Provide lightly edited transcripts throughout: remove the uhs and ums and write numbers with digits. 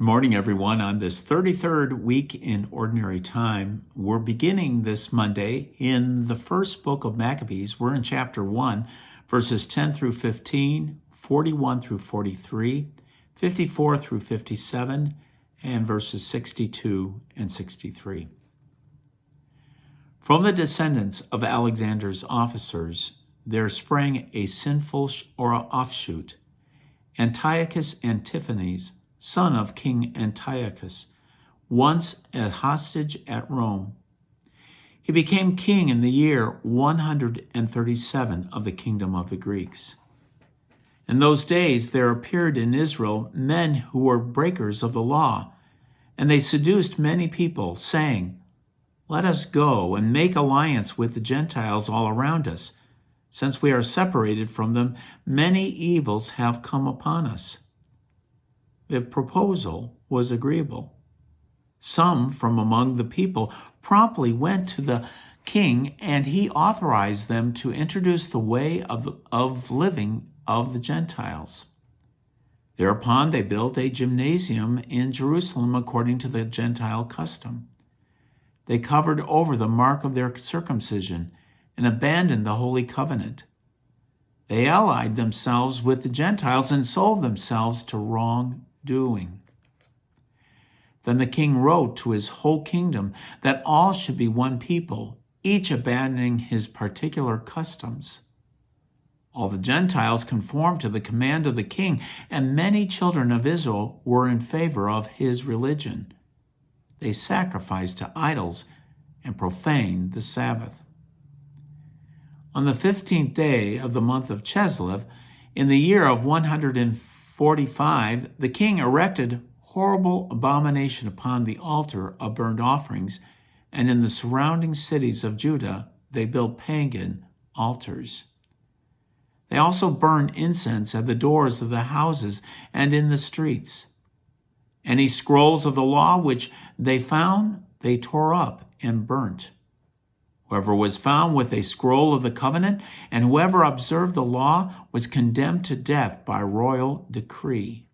Good morning, everyone. On this 33rd week in Ordinary Time, we're beginning this Monday in the first book of Maccabees. We're in chapter 1, verses 10 through 15, 41 through 43, 54 through 57, and verses 62 and 63. From the descendants of Alexander's officers, there sprang a sinful offshoot, Antiochus Epiphanes, son of King Antiochus, once a hostage at Rome. He became king in the year 137 of the kingdom of the Greeks. In those days there appeared in Israel men who were breakers of the law, and they seduced many people, saying, "Let us go and make alliance with the Gentiles all around us. Since we are separated from them, many evils have come upon us." The proposal was agreeable. Some from among the people promptly went to the king, and he authorized them to introduce the way of living of the Gentiles. Thereupon they built a gymnasium in Jerusalem according to the Gentile custom. They covered over the mark of their circumcision and abandoned the holy covenant. They allied themselves with the Gentiles and sold themselves to wrongdoing. Then the king wrote to his whole kingdom that all should be one people, each abandoning his particular customs. All the Gentiles conformed to the command of the king, and many children of Israel were in favor of his religion. They sacrificed to idols and profaned the Sabbath. On the 15th day of the month of Chislev, in the year of 145, the king erected horrible abomination upon the altar of burnt offerings, and in the surrounding cities of Judah they built pagan altars. They also burned incense at the doors of the houses and in the streets. Any scrolls of the law which they found, they tore up and burnt. Whoever was found with a scroll of the covenant and whoever observed the law was condemned to death by royal decree.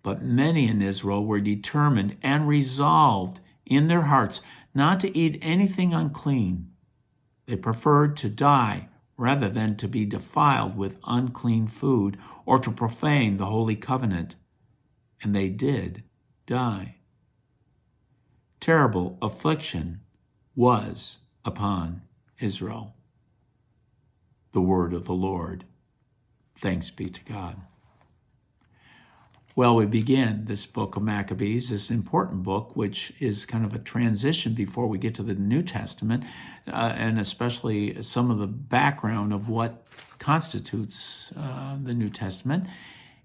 But many in Israel were determined and resolved in their hearts not to eat anything unclean. They preferred to die rather than to be defiled with unclean food or to profane the holy covenant. And they did die. Terrible affliction was upon Israel. The word of the Lord. Thanks be to God. Well, we begin this book of Maccabees, this important book, which is kind of a transition before we get to the New Testament, and especially some of the background of what constitutes the New Testament.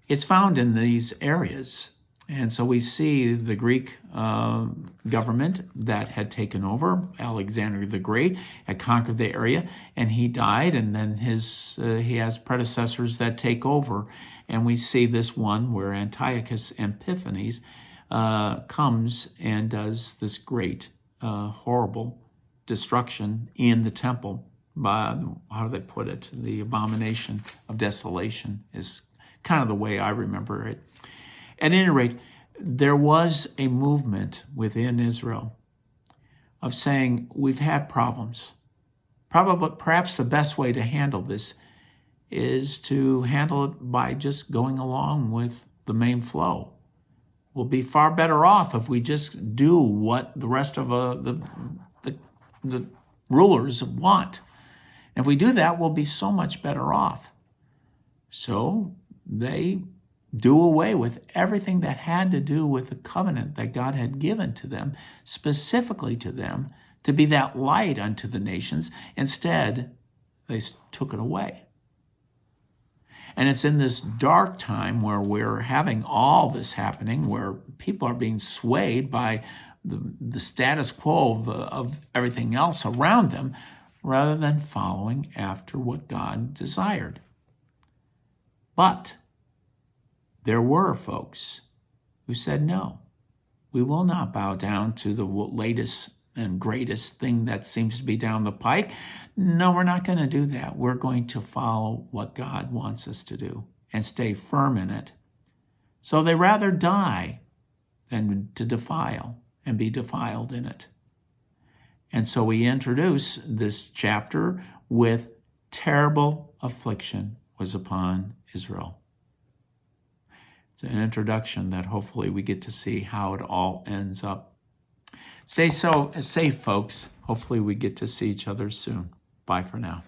It's found in these areas. And so we see the Greek government that had taken over. Alexander the Great had conquered the area, and he died, and then he has predecessors that take over. And we see this one where Antiochus Epiphanes comes and does this great, horrible destruction in the temple. How do they put it? The abomination of desolation is kind of the way I remember it. At any rate, there was a movement within Israel of saying, we've had problems. Perhaps the best way to handle this is to handle it by just going along with the main flow. We'll be far better off if we just do what the rest of the rulers want. And if we do that, we'll be so much better off. So they do away with everything that had to do with the covenant that God had given to them, specifically to them, to be that light unto the nations. Instead, they took it away. And it's in this dark time where we're having all this happening, where people are being swayed by the status quo of everything else around them, rather than following after what God desired. But there were folks who said, no, we will not bow down to the latest and greatest thing that seems to be down the pike. No, we're not going to do that. We're going to follow what God wants us to do and stay firm in it. So they rather die and to defile and be defiled in it. And so we introduce this chapter with terrible affliction was upon Israel. It's an introduction that hopefully we get to see how it all ends up. Stay so safe, folks. Hopefully we get to see each other soon. Bye for now.